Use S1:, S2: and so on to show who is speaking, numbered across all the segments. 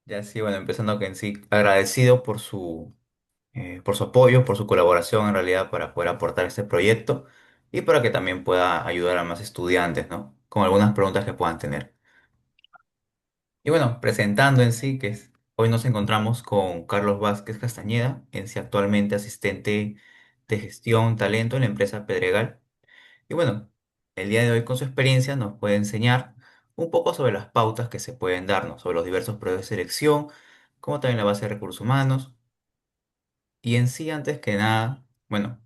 S1: Ya sí, bueno, empezando que en sí, agradecido por su apoyo, por su colaboración en realidad para poder aportar este proyecto y para que también pueda ayudar a más estudiantes, ¿no? Con algunas preguntas que puedan tener. Y bueno, presentando en sí, hoy nos encontramos con Carlos Vázquez Castañeda, en sí actualmente asistente de gestión talento en la empresa Pedregal. Y bueno, el día de hoy con su experiencia nos puede enseñar un poco sobre las pautas que se pueden darnos, sobre los diversos procesos de selección, como también la base de recursos humanos. Y en sí, antes que nada, bueno,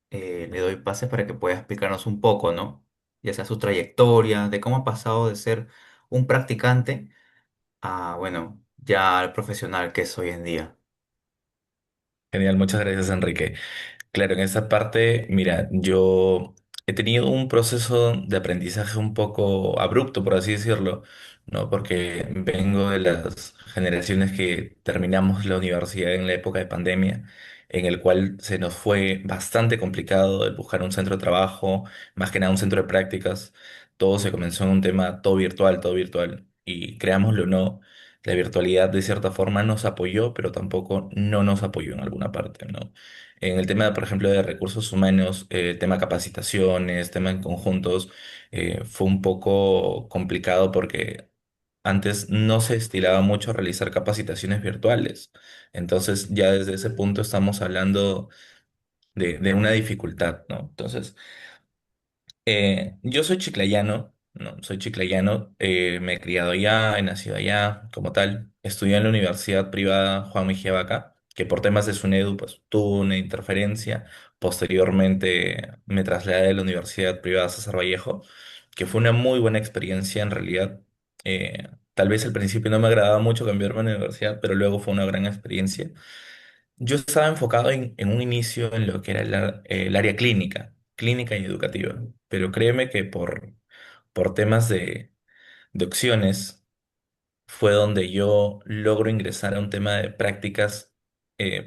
S1: le doy pase para que pueda explicarnos un poco, ¿no? Ya sea su trayectoria, de cómo ha pasado de ser un practicante a, bueno, ya al profesional que es hoy en día.
S2: Genial, muchas gracias, Enrique. Claro, en esa parte, mira, yo he tenido un proceso de aprendizaje un poco abrupto, por así decirlo, ¿no? Porque vengo de las generaciones que terminamos la universidad en la época de pandemia, en el cual se nos fue bastante complicado el buscar un centro de trabajo, más que nada un centro de prácticas. Todo se comenzó en un tema todo virtual, todo virtual. Y creámoslo o no, la virtualidad de cierta forma nos apoyó, pero tampoco no nos apoyó en alguna parte, ¿no? En el tema, por ejemplo, de recursos humanos, tema capacitaciones, tema en conjuntos, fue un poco complicado porque antes no se estilaba mucho realizar capacitaciones virtuales. Entonces, ya desde ese punto estamos hablando de una dificultad, ¿no? Entonces, yo soy chiclayano, ¿no? Soy chiclayano, me he criado allá, he nacido allá, como tal. Estudié en la Universidad Privada Juan Mejía Vaca, que por temas de SUNEDU, pues tuvo una interferencia. Posteriormente me trasladé de la Universidad Privada César Vallejo, que fue una muy buena experiencia en realidad. Tal vez al principio no me agradaba mucho cambiarme de universidad, pero luego fue una gran experiencia. Yo estaba enfocado en un inicio en lo que era el área clínica, clínica y educativa, pero créeme que por temas de opciones fue donde yo logro ingresar a un tema de prácticas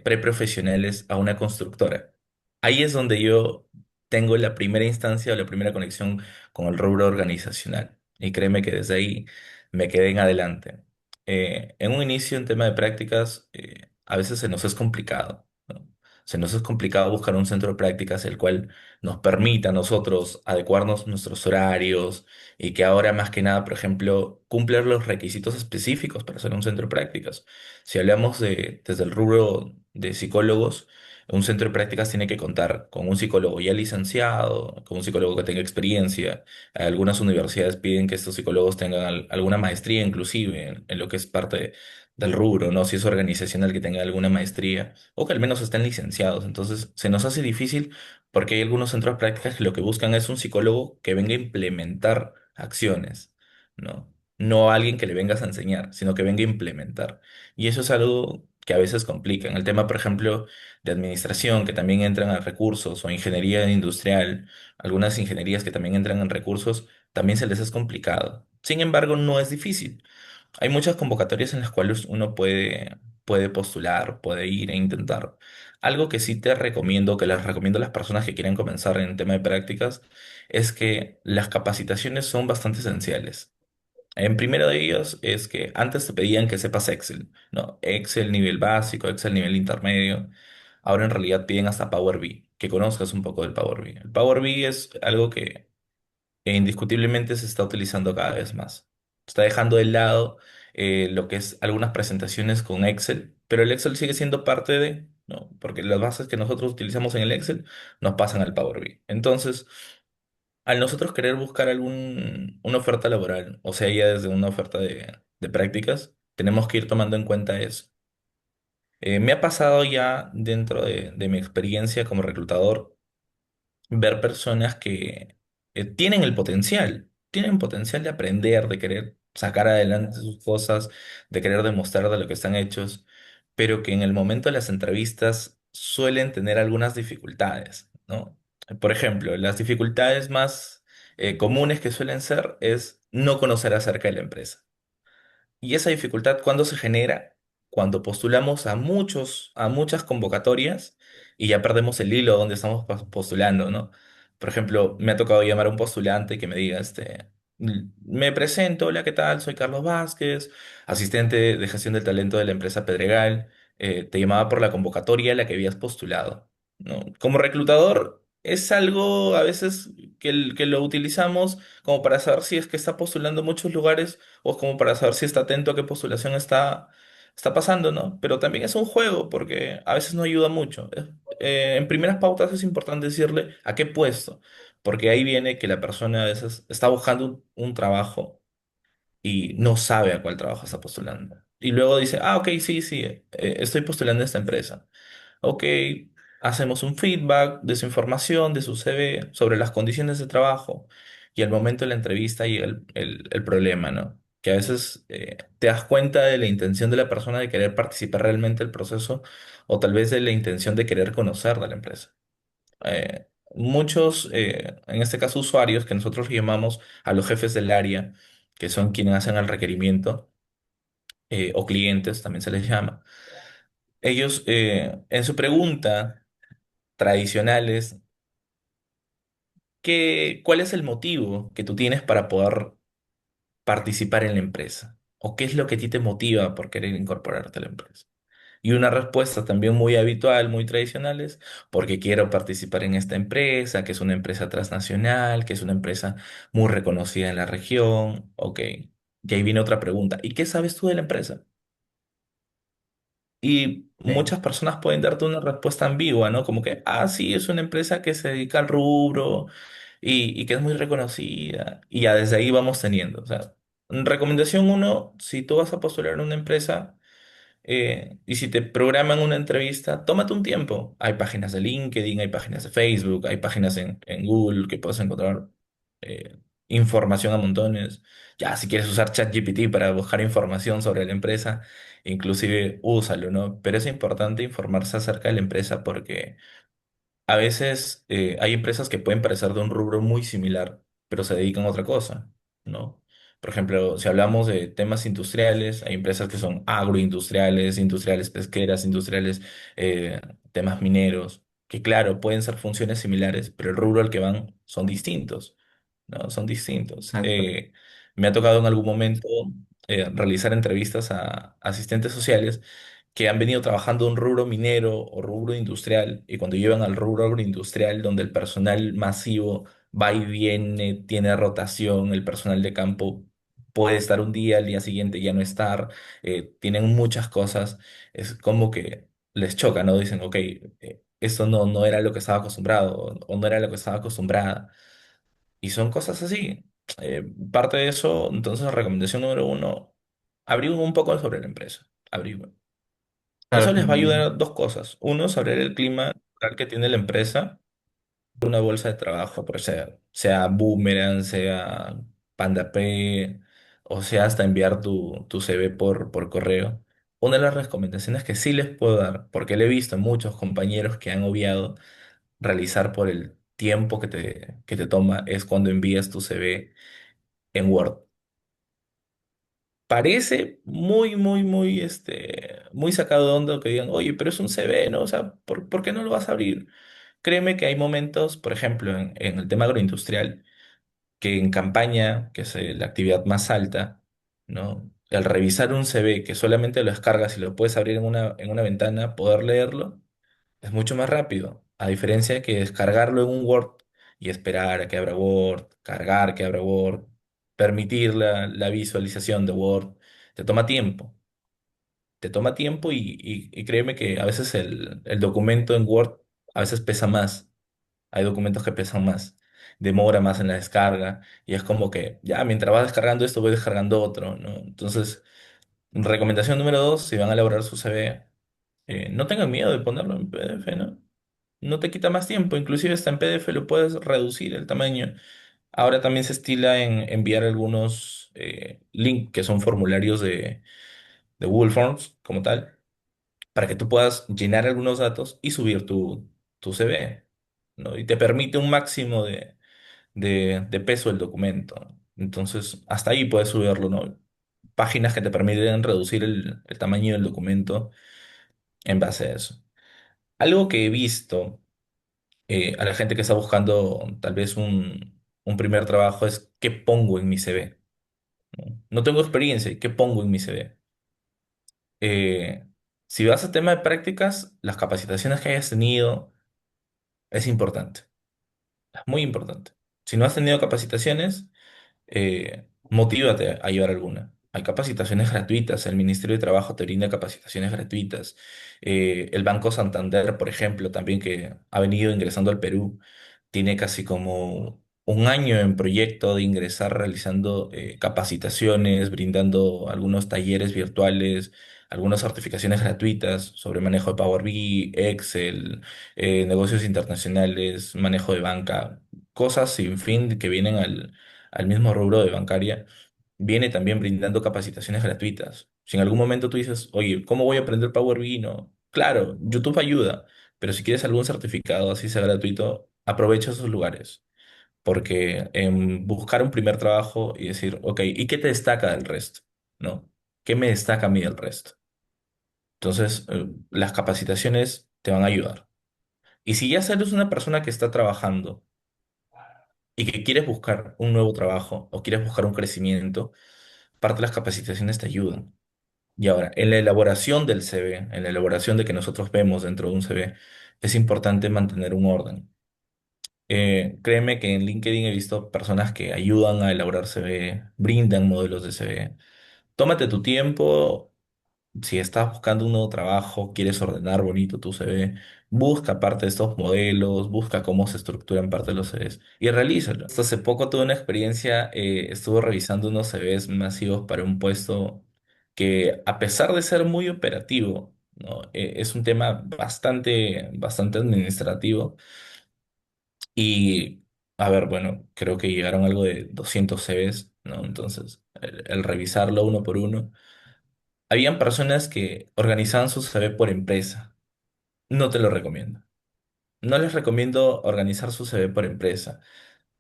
S2: preprofesionales a una constructora. Ahí es donde yo tengo la primera instancia o la primera conexión con el rubro organizacional. Y créeme que desde ahí me quedé en adelante. En un inicio, en tema de prácticas, a veces se nos es complicado, ¿no? Se nos es complicado buscar un centro de prácticas el cual nos permita a nosotros adecuarnos nuestros horarios y que ahora más que nada, por ejemplo, cumplir los requisitos específicos para ser un centro de prácticas. Si hablamos desde el rubro de psicólogos, un centro de prácticas tiene que contar con un psicólogo ya licenciado, con un psicólogo que tenga experiencia. Algunas universidades piden que estos psicólogos tengan alguna maestría inclusive en lo que es parte del rubro, ¿no? Si es organizacional que tenga alguna maestría o que al menos estén licenciados. Entonces, se nos hace difícil porque hay algunos centros de prácticas que lo que buscan es un psicólogo que venga a implementar acciones, ¿no? No alguien que le vengas a enseñar, sino que venga a implementar. Y eso es algo que a veces complica. En el tema, por ejemplo, de administración, que también entran a recursos, o ingeniería industrial, algunas ingenierías que también entran en recursos, también se les es complicado. Sin embargo, no es difícil. Hay muchas convocatorias en las cuales uno puede postular, puede ir e intentar. Algo que sí te recomiendo, que les recomiendo a las personas que quieren comenzar en el tema de prácticas, es que las capacitaciones son bastante esenciales. En primero de ellos es que antes te pedían que sepas Excel, ¿no? Excel nivel básico, Excel nivel intermedio. Ahora en realidad piden hasta Power BI, que conozcas un poco del Power BI. El Power BI es algo que indiscutiblemente se está utilizando cada vez más. Está dejando de lado lo que es algunas presentaciones con Excel, pero el Excel sigue siendo parte de, ¿no? Porque las bases que nosotros utilizamos en el Excel nos pasan al Power BI. Entonces, al nosotros querer buscar una oferta laboral, o sea, ya desde una oferta de prácticas, tenemos que ir tomando en cuenta eso. Me ha pasado ya dentro de mi experiencia como reclutador ver personas que tienen potencial de aprender, de querer sacar adelante sus cosas, de querer demostrar de lo que están hechos, pero que en el momento de las entrevistas suelen tener algunas dificultades, ¿no? Por ejemplo, las dificultades más comunes que suelen ser es no conocer acerca de la empresa. Y esa dificultad, ¿cuándo se genera? Cuando postulamos a muchas convocatorias y ya perdemos el hilo donde estamos postulando, ¿no? Por ejemplo, me ha tocado llamar a un postulante que me diga, Me presento, hola, ¿qué tal? Soy Carlos Vázquez, asistente de gestión del talento de la empresa Pedregal. Te llamaba por la convocatoria a la que habías postulado, ¿no? Como reclutador es algo a veces que lo utilizamos como para saber si es que está postulando en muchos lugares o como para saber si está atento a qué postulación está pasando, ¿no? Pero también es un juego porque a veces no ayuda mucho. En primeras pautas es importante decirle a qué puesto, porque ahí viene que la persona a veces está buscando un trabajo y no sabe a cuál trabajo está postulando. Y luego dice, ah, ok, sí, sí, estoy postulando a esta empresa. Ok, hacemos un feedback de su información, de su CV, sobre las condiciones de trabajo. Y al momento de la entrevista llega el problema, ¿no? Que a veces te das cuenta de la intención de la persona de querer participar realmente del proceso o tal vez de la intención de querer conocer de la empresa. Muchos, en este caso usuarios, que nosotros llamamos a los jefes del área, que son quienes hacen el requerimiento, o clientes también se les llama, ellos en su pregunta tradicionales, ¿cuál es el motivo que tú tienes para poder participar en la empresa? ¿O qué es lo que a ti te motiva por querer incorporarte a la empresa? Y una respuesta también muy habitual, muy tradicional es porque quiero participar en esta empresa, que es una empresa transnacional, que es una empresa muy reconocida en la región. Ok. Y ahí viene otra pregunta. ¿Y qué sabes tú de la empresa? Y
S1: Sí,
S2: muchas personas pueden darte una respuesta ambigua, ¿no? Como que, ah, sí, es una empresa que se dedica al rubro y que es muy reconocida. Y ya desde ahí vamos teniendo. O sea, recomendación uno, si tú vas a postular a una empresa, y si te programan una entrevista, tómate un tiempo. Hay páginas de LinkedIn, hay páginas de Facebook, hay páginas en Google que puedes encontrar eh, información a montones. Ya, si quieres usar ChatGPT para buscar información sobre la empresa, inclusive úsalo, ¿no? Pero es importante informarse acerca de la empresa porque a veces hay empresas que pueden parecer de un rubro muy similar, pero se dedican a otra cosa, ¿no? Por ejemplo, si hablamos de temas industriales, hay empresas que son agroindustriales, industriales pesqueras, industriales, eh, temas mineros, que claro, pueden ser funciones similares, pero el rubro al que van son distintos, ¿no? Son distintos.
S1: exacto.
S2: Me ha tocado en algún momento realizar entrevistas a asistentes sociales que han venido trabajando en rubro minero o rubro industrial, y cuando llevan al rubro agroindustrial, donde el personal masivo va y viene, tiene rotación, el personal de campo puede estar un día, al día siguiente ya no estar, tienen muchas cosas, es como que les choca, ¿no? Dicen, ok, esto no era lo que estaba acostumbrado o no era lo que estaba acostumbrada. Y son cosas así. Parte de eso, entonces, recomendación número uno, averigüen un poco sobre la empresa. Averigüen. Eso
S1: Claro,
S2: les va a ayudar
S1: también.
S2: a dos cosas. Uno, saber el clima laboral que tiene la empresa, una bolsa de trabajo, por sea Boomerang, sea PandaP, o sea hasta enviar tu CV por correo. Una de las recomendaciones que sí les puedo dar, porque le he visto a muchos compañeros que han obviado realizar por el tiempo que te toma, es cuando envías tu CV en Word. Parece muy, muy, muy, muy sacado de onda que digan, oye, pero es un CV, ¿no? O sea, ¿por qué no lo vas a abrir? Créeme que hay momentos, por ejemplo, en el tema agroindustrial, que en campaña, que es la actividad más alta, ¿no? Al revisar un CV que solamente lo descargas y lo puedes abrir en una ventana, poder leerlo, es mucho más rápido. A diferencia de que descargarlo en un Word y esperar a que abra Word, cargar que abra Word, permitir la visualización de Word, te toma tiempo. Te toma tiempo y créeme que a veces el documento en Word a veces pesa más. Hay documentos que pesan más, demora más en la descarga y es como que ya mientras vas descargando esto voy descargando otro, ¿no? Entonces, recomendación número dos, si van a elaborar su CV, no tengan miedo de ponerlo en PDF, ¿no? No te quita más tiempo, inclusive hasta en PDF lo puedes reducir el tamaño. Ahora también se estila en enviar algunos links que son formularios de Google Forms como tal, para que tú puedas llenar algunos datos y subir tu CV, ¿no? Y te permite un máximo de peso del documento. Entonces, hasta ahí puedes subirlo, ¿no? Páginas que te permiten reducir el tamaño del documento en base a eso. Algo que he visto a la gente que está buscando tal vez un primer trabajo es ¿qué pongo en mi CV? ¿No? No tengo experiencia, ¿qué pongo en mi CV? Eh, si vas a tema de prácticas, las capacitaciones que hayas tenido es importante, es muy importante. Si no has tenido capacitaciones, motívate a llevar alguna. Hay capacitaciones gratuitas, el Ministerio de Trabajo te brinda capacitaciones gratuitas. El Banco Santander, por ejemplo, también que ha venido ingresando al Perú, tiene casi como un año en proyecto de ingresar realizando capacitaciones, brindando algunos talleres virtuales, algunas certificaciones gratuitas sobre manejo de Power BI, Excel, negocios internacionales, manejo de banca, cosas sin fin que vienen al mismo rubro de bancaria, viene también brindando capacitaciones gratuitas. Si en algún momento tú dices, oye, ¿cómo voy a aprender Power BI? No, claro, YouTube ayuda, pero si quieres algún certificado así sea gratuito, aprovecha esos lugares. Porque buscar un primer trabajo y decir, ok, ¿y qué te destaca del resto? ¿No? ¿Qué me destaca a mí del resto? Entonces, las capacitaciones te van a ayudar. Y si ya eres una persona que está trabajando y que quieres buscar un nuevo trabajo o quieres buscar un crecimiento, parte de las capacitaciones te ayudan. Y ahora, en la elaboración del CV, en la elaboración de que nosotros vemos dentro de un CV, es importante mantener un orden. Créeme que en LinkedIn he visto personas que ayudan a elaborar CV, brindan modelos de CV. Tómate tu tiempo. Si estás buscando un nuevo trabajo, quieres ordenar bonito tu CV, busca parte de estos modelos, busca cómo se estructuran parte de los CVs y realízalo. Hasta hace poco tuve una experiencia, estuve revisando unos CVs masivos para un puesto que, a pesar de ser muy operativo, ¿no? Es un tema bastante administrativo y, a ver, bueno, creo que llegaron algo de 200 CVs, ¿no? Entonces, el revisarlo uno por uno. Habían personas que organizaban su CV por empresa. No te lo recomiendo. No les recomiendo organizar su CV por empresa.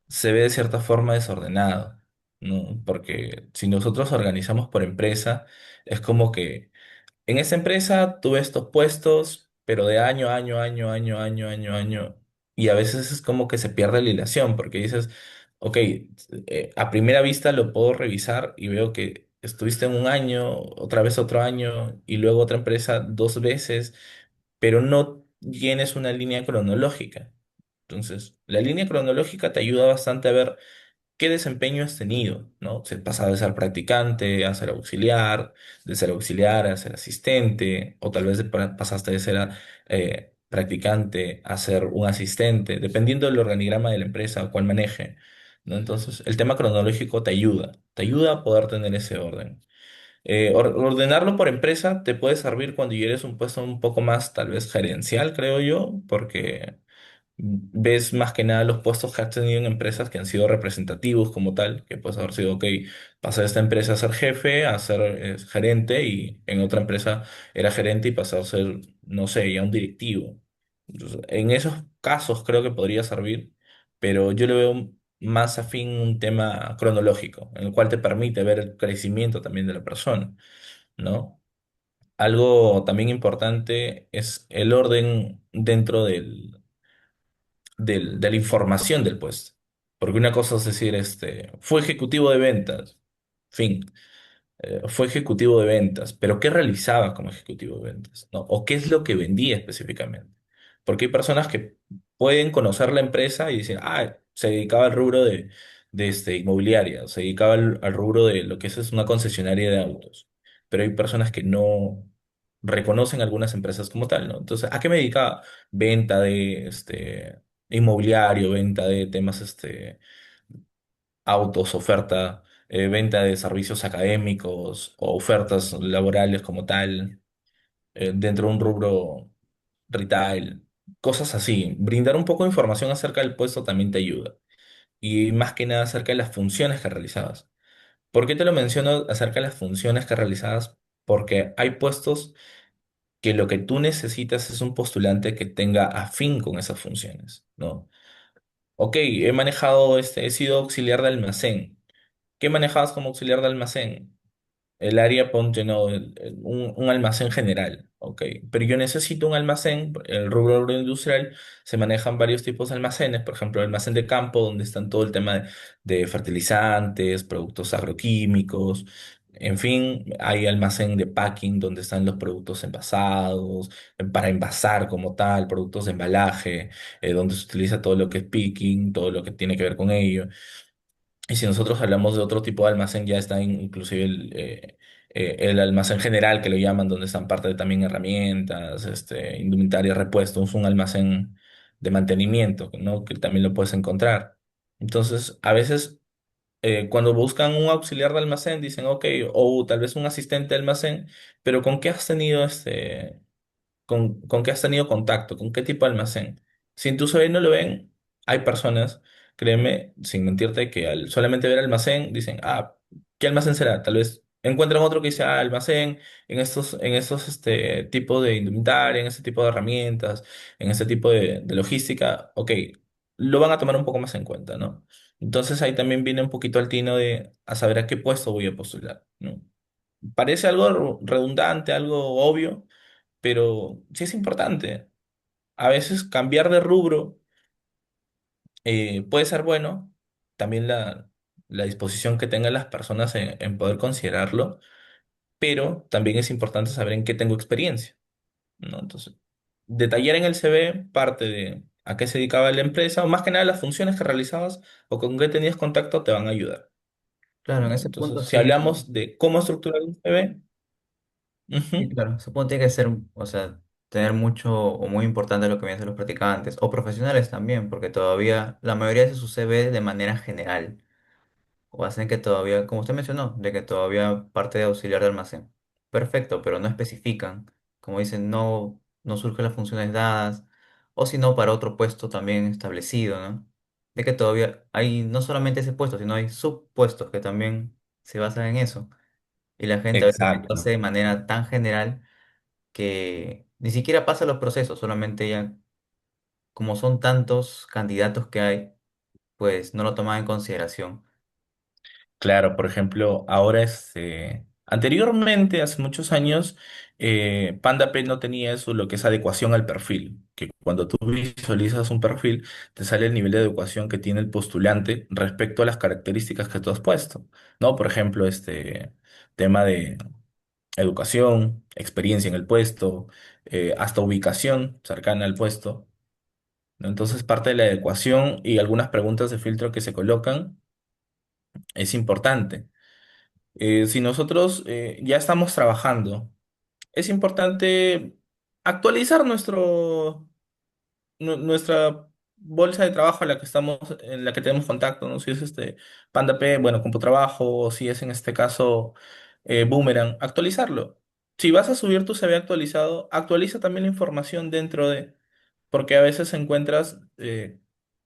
S2: Se ve de cierta forma desordenado, ¿no? Porque si nosotros organizamos por empresa, es como que en esa empresa tuve estos puestos, pero de año, y a veces es como que se pierde la hilación, porque dices, ok, a primera vista lo puedo revisar y veo que estuviste en un año, otra vez otro año, y luego otra empresa dos veces, pero no tienes una línea cronológica. Entonces, la línea cronológica te ayuda bastante a ver qué desempeño has tenido, ¿no? Se pasa de ser practicante a ser auxiliar, de ser auxiliar a ser asistente, o tal vez pasaste de ser practicante a ser un asistente, dependiendo del organigrama de la empresa o cuál maneje, ¿no? Entonces, el tema cronológico te ayuda a poder tener ese orden. Ordenarlo por empresa te puede servir cuando ya eres un puesto un poco más, tal vez, gerencial, creo yo, porque ves más que nada los puestos que has tenido en empresas que han sido representativos como tal, que puedes haber sido, ok, pasé de esta empresa a ser jefe, a ser gerente, y en otra empresa era gerente y pasé a ser, no sé, ya un directivo. Entonces, en esos casos creo que podría servir, pero yo le veo más afín un tema cronológico, en el cual te permite ver el crecimiento también de la persona, ¿no? Algo también importante es el orden dentro de la información del puesto. Porque una cosa es decir, fue ejecutivo de ventas, fin, fue ejecutivo de ventas, pero ¿qué realizaba como ejecutivo de ventas? ¿No? ¿O qué es lo que vendía específicamente? Porque hay personas que pueden conocer la empresa y dicen, ah, se dedicaba al rubro de inmobiliaria, o se dedicaba al rubro de lo que es una concesionaria de autos, pero hay personas que no reconocen algunas empresas como tal, ¿no? Entonces, ¿a qué me dedicaba? Venta de inmobiliario, venta de temas autos, oferta, venta de servicios académicos o ofertas laborales como tal, dentro de un rubro retail, cosas así. Brindar un poco de información acerca del puesto también te ayuda. Y más que nada acerca de las funciones que realizabas. ¿Por qué te lo menciono acerca de las funciones que realizabas? Porque hay puestos que lo que tú necesitas es un postulante que tenga afín con esas funciones, ¿no? Ok, he manejado, he sido auxiliar de almacén. ¿Qué manejabas como auxiliar de almacén? el área, ponte, no, un almacén general, ok. Pero yo necesito un almacén, el rubro agroindustrial, se manejan varios tipos de almacenes, por ejemplo, el almacén de campo, donde están todo el tema de fertilizantes, productos agroquímicos, en fin, hay almacén de packing, donde están los productos envasados, para envasar como tal, productos de embalaje, donde se utiliza todo lo que es picking, todo lo que tiene que ver con ello. Y si nosotros hablamos de otro tipo de almacén, ya está inclusive el almacén general que lo llaman, donde están parte de también herramientas, indumentaria, repuestos, un almacén de mantenimiento, ¿no? Que también lo puedes encontrar. Entonces, a veces cuando buscan un auxiliar de almacén, dicen, ok, o tal vez un asistente de almacén, pero ¿con qué has tenido con qué has tenido contacto, con qué tipo de almacén? Si en tu CV no lo ven, hay personas, créeme, sin mentirte, que al solamente ver almacén dicen, ah, ¿qué almacén será? Tal vez encuentran otro que dice, ah, almacén, en estos tipos de indumentaria, en este tipo de herramientas, en este tipo de logística, ok, lo van a tomar un poco más en cuenta, ¿no? Entonces ahí también viene un poquito al tino de a saber a qué puesto voy a postular, ¿no? Parece algo redundante, algo obvio, pero sí es importante. A veces cambiar de rubro puede ser bueno, también la disposición que tengan las personas en poder considerarlo, pero también es importante saber en qué tengo experiencia, ¿no? Entonces, detallar en el CV parte de a qué se dedicaba la empresa, o más que nada las funciones que realizabas o con qué tenías contacto te van a ayudar,
S1: Claro, en
S2: ¿no?
S1: ese punto
S2: Entonces, si
S1: sí.
S2: hablamos de cómo estructurar un CV,
S1: Sí,
S2: ujú,
S1: claro. Supongo que tiene que ser, o sea, tener mucho o muy importante lo que vienen a ser los practicantes o profesionales también, porque todavía la mayoría de su CV de manera general o hacen que todavía, como usted mencionó, de que todavía parte de auxiliar de almacén. Perfecto, pero no especifican, como dicen, no surgen las funciones dadas o si no para otro puesto también establecido, ¿no? De que todavía hay no solamente ese puesto, sino hay subpuestos que también se basan en eso. Y la gente a veces lo hace
S2: exacto.
S1: de manera tan general que ni siquiera pasa los procesos, solamente ya, como son tantos candidatos que hay, pues no lo toman en consideración.
S2: Claro, por ejemplo, ahora anteriormente, hace muchos años, PandaP no tenía eso, lo que es adecuación al perfil, que cuando tú visualizas un perfil, te sale el nivel de adecuación que tiene el postulante respecto a las características que tú has puesto, ¿no? Por ejemplo, este tema de educación, experiencia en el puesto, hasta ubicación cercana al puesto, ¿no? Entonces, parte de la adecuación y algunas preguntas de filtro que se colocan es importante. Si nosotros ya estamos trabajando, es importante actualizar nuestra bolsa de trabajo en la que tenemos contacto, ¿no? Si es PandaP, bueno, CompuTrabajo, o si es en este caso Boomerang, actualizarlo. Si vas a subir tu CV actualizado, actualiza también la información dentro de, porque a veces encuentras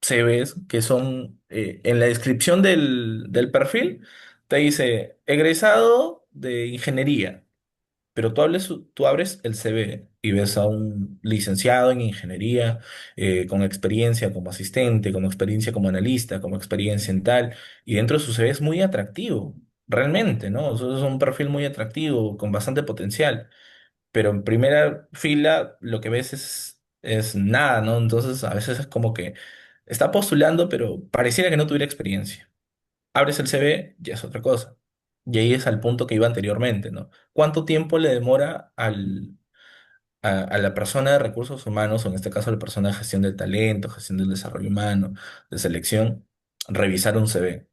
S2: CVs que son en la descripción del perfil, te dice egresado de ingeniería. Pero tú abres el CV y ves a un licenciado en ingeniería, con experiencia como asistente, como experiencia como analista, como experiencia en tal, y dentro de su CV es muy atractivo, realmente, ¿no? O sea, es un perfil muy atractivo, con bastante potencial, pero en primera fila lo que ves es nada, ¿no? Entonces a veces es como que está postulando, pero pareciera que no tuviera experiencia. Abres el CV, ya es otra cosa. Y ahí es al punto que iba anteriormente, ¿no? ¿Cuánto tiempo le demora a la persona de recursos humanos, o en este caso a la persona de gestión del talento, gestión del desarrollo humano, de selección, revisar un CV?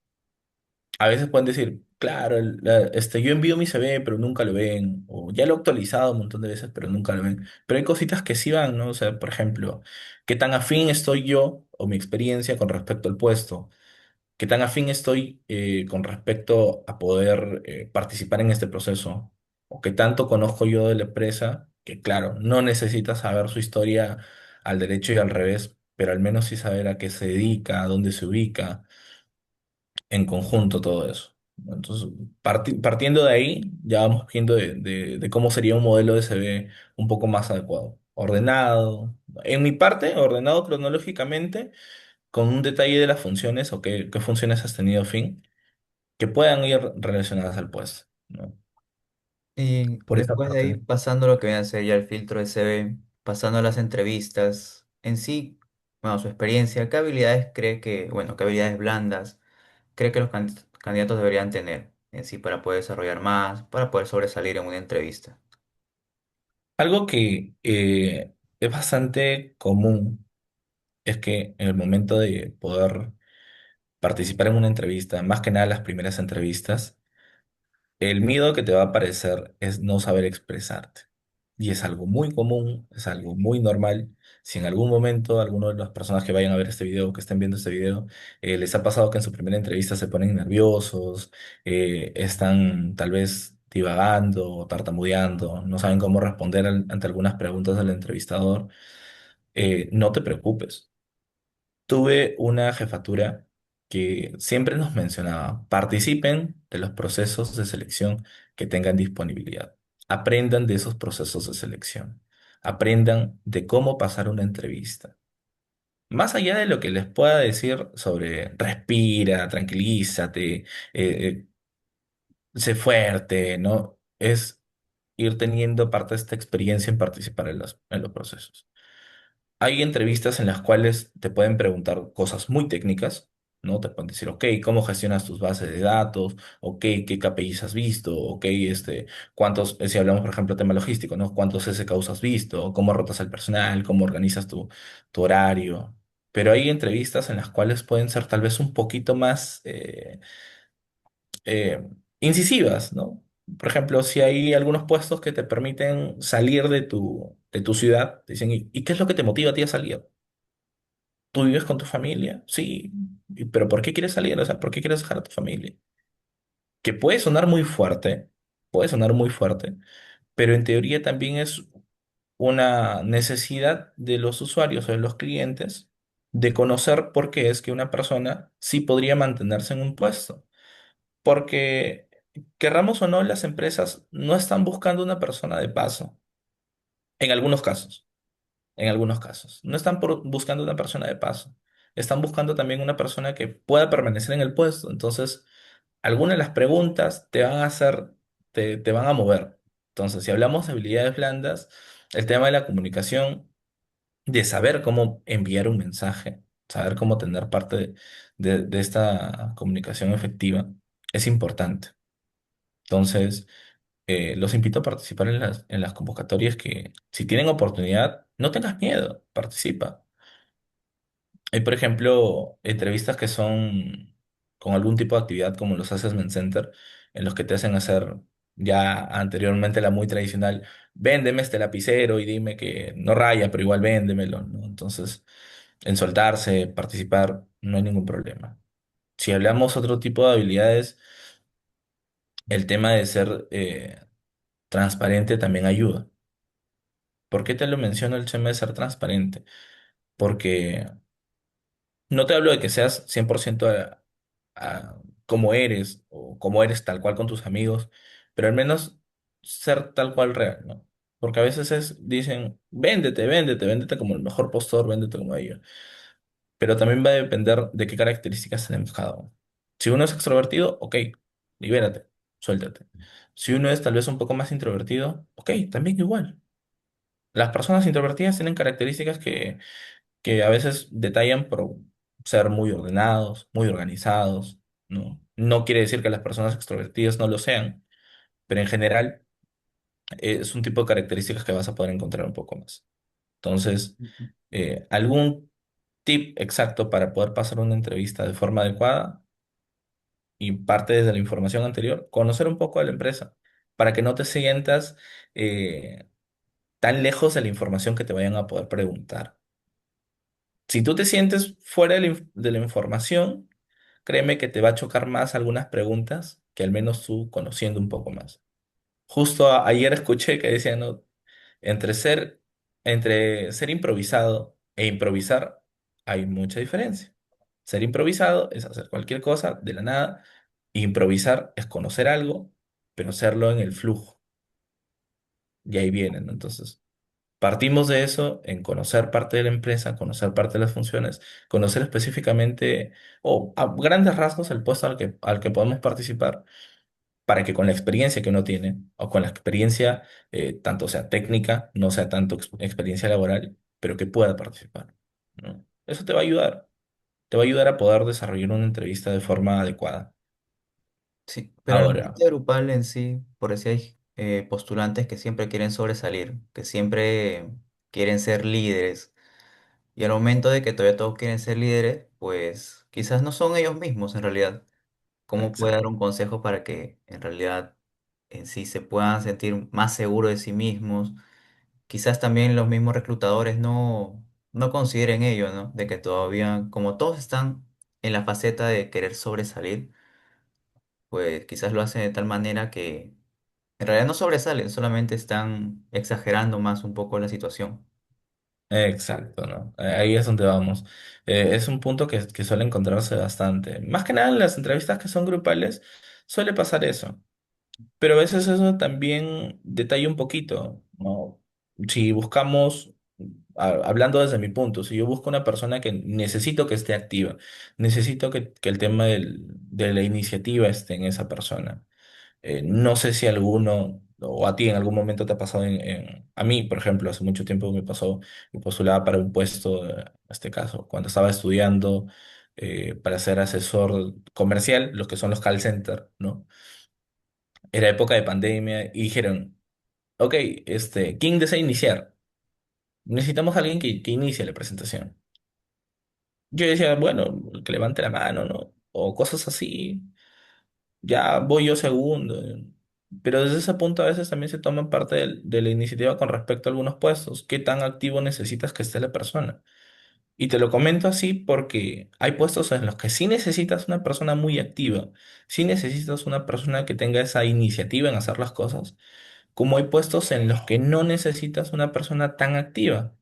S2: A veces pueden decir, claro, yo envío mi CV, pero nunca lo ven, o ya lo he actualizado un montón de veces, pero nunca lo ven. Pero hay cositas que sí van, ¿no? O sea, por ejemplo, ¿qué tan afín estoy yo o mi experiencia con respecto al puesto? ¿Qué tan afín estoy con respecto a poder participar en este proceso? ¿O qué tanto conozco yo de la empresa? Que claro, no necesitas saber su historia al derecho y al revés, pero al menos sí saber a qué se dedica, a dónde se ubica, en conjunto todo eso. Entonces, partiendo de ahí, ya vamos viendo de cómo sería un modelo de CV un poco más adecuado. Ordenado, en mi parte, ordenado cronológicamente con un detalle de las funciones o qué funciones has tenido fin, que puedan ir relacionadas al puesto, ¿no?
S1: Y
S2: por esa
S1: después de ahí,
S2: parte.
S1: pasando lo que viene a ser ya el filtro de CV, pasando a las entrevistas, en sí, bueno, su experiencia, ¿qué habilidades cree que, bueno, qué habilidades blandas cree que los candidatos deberían tener en sí para poder desarrollar más, para poder sobresalir en una entrevista?
S2: Algo que es bastante común es que en el momento de poder participar en una entrevista, más que nada las primeras entrevistas, el miedo que te va a aparecer es no saber expresarte. Y es algo muy común, es algo muy normal. Si en algún momento alguno de las personas que vayan a ver este video o que estén viendo este video les ha pasado que en su primera entrevista se ponen nerviosos, están tal vez divagando o tartamudeando, no saben cómo responder ante algunas preguntas del entrevistador, no te preocupes. Tuve una jefatura que siempre nos mencionaba, participen de los procesos de selección que tengan disponibilidad. Aprendan de esos procesos de selección. Aprendan de cómo pasar una entrevista. Más allá de lo que les pueda decir sobre respira, tranquilízate, sé fuerte, ¿no? Es ir teniendo parte de esta experiencia en participar en los procesos. Hay entrevistas en las cuales te pueden preguntar cosas muy técnicas, ¿no? Te pueden decir, ok, ¿cómo gestionas tus bases de datos? Ok, ¿qué KPIs has visto? Ok, ¿cuántos, si hablamos, por ejemplo, tema logístico, ¿no? ¿Cuántos SKUs has visto? ¿Cómo rotas el personal? ¿Cómo organizas tu horario? Pero hay entrevistas en las cuales pueden ser tal vez un poquito más eh, incisivas, ¿no? Por ejemplo, si hay algunos puestos que te permiten salir de tu ciudad, te dicen, ¿y qué es lo que te motiva a ti a salir? ¿Tú vives con tu familia? Sí. ¿Pero por qué quieres salir? O sea, ¿por qué quieres dejar a tu familia? Que puede sonar muy fuerte, pero en teoría también es una necesidad de los usuarios o de los clientes de conocer por qué es que una persona sí podría mantenerse en un puesto. Porque, querramos o no, las empresas no están buscando una persona de paso, en algunos casos. En algunos casos. No están buscando una persona de paso, están buscando también una persona que pueda permanecer en el puesto. Entonces, algunas de las preguntas te van a hacer, te van a mover. Entonces, si hablamos de habilidades blandas, el tema de la comunicación, de saber cómo enviar un mensaje, saber cómo tener parte de esta comunicación efectiva, es importante. Entonces, los invito a participar en las convocatorias que, si tienen oportunidad, no tengas miedo, participa. Hay, por ejemplo, entrevistas que son con algún tipo de actividad como los Assessment Center, en los que te hacen hacer ya anteriormente la muy tradicional, véndeme este lapicero y dime que no raya, pero igual véndemelo, ¿no? Entonces, en soltarse, participar, no hay ningún problema. Si hablamos otro tipo de habilidades, el tema de ser transparente también ayuda. ¿Por qué te lo menciono el tema de ser transparente? Porque no te hablo de que seas 100% como eres o como eres tal cual con tus amigos, pero al menos ser tal cual real, ¿no? Porque a veces dicen, véndete, véndete, véndete como el mejor postor, véndete como ellos. Pero también va a depender de qué características tenemos cada uno. Si uno es extrovertido, ok, libérate, suéltate. Si uno es tal vez un poco más introvertido, ok, también igual. Las personas introvertidas tienen características que a veces detallan por ser muy ordenados, muy organizados, ¿no? No quiere decir que las personas extrovertidas no lo sean, pero en general es un tipo de características que vas a poder encontrar un poco más. Entonces, algún tip exacto para poder pasar una entrevista de forma adecuada y parte desde la información anterior, conocer un poco de la empresa para que no te sientas tan lejos de la información que te vayan a poder preguntar. Si tú te sientes fuera de la información, créeme que te va a chocar más algunas preguntas que al menos tú conociendo un poco más. Justo ayer escuché que decían, ¿no? Entre ser, entre ser improvisado e improvisar hay mucha diferencia. Ser improvisado es hacer cualquier cosa de la nada. Improvisar es conocer algo, pero hacerlo en el flujo. Y ahí vienen, ¿no? Entonces, partimos de eso en conocer parte de la empresa, conocer parte de las funciones, conocer específicamente o a grandes rasgos el puesto al que podemos participar para que con la experiencia que uno tiene, o con la experiencia, tanto sea técnica, no sea tanto experiencia laboral, pero que pueda participar, ¿no? Eso te va a ayudar a poder desarrollar una entrevista de forma adecuada.
S1: Sí, pero en el
S2: Ahora,
S1: ambiente grupal en sí, por eso hay postulantes que siempre quieren sobresalir, que siempre quieren ser líderes. Y al momento de que todavía todos quieren ser líderes, pues quizás no son ellos mismos en realidad. ¿Cómo puede dar
S2: exacto.
S1: un consejo para que en realidad en sí se puedan sentir más seguros de sí mismos? Quizás también los mismos reclutadores no consideren ello, ¿no? De que todavía, como todos están en la faceta de querer sobresalir, pues quizás lo hacen de tal manera que en realidad no sobresalen, solamente están exagerando más un poco la situación.
S2: Exacto, ¿no? Ahí es donde vamos. Es un punto que suele encontrarse bastante. Más que nada en las entrevistas que son grupales, suele pasar eso. Pero a veces eso también detalla un poquito, ¿no? Si buscamos, hablando desde mi punto, si yo busco una persona que necesito que esté activa, necesito que el tema de la iniciativa esté en esa persona. No sé si alguno o a ti en algún momento te ha pasado a mí, por ejemplo, hace mucho tiempo me pasó, me postulaba para un puesto, en este caso, cuando estaba estudiando para ser asesor comercial, los que son los call center, ¿no? Era época de pandemia y dijeron, ok, ¿quién desea iniciar? Necesitamos a alguien que inicie la presentación. Yo decía, bueno, que levante la mano, ¿no? O cosas así. Ya voy yo segundo. Pero desde ese punto a veces también se toma parte de la iniciativa con respecto a algunos puestos. ¿Qué tan activo necesitas que esté la persona? Y te lo comento así porque hay puestos en los que sí necesitas una persona muy activa, sí necesitas una persona que tenga esa iniciativa en hacer las cosas, como hay puestos en los que no necesitas una persona tan activa.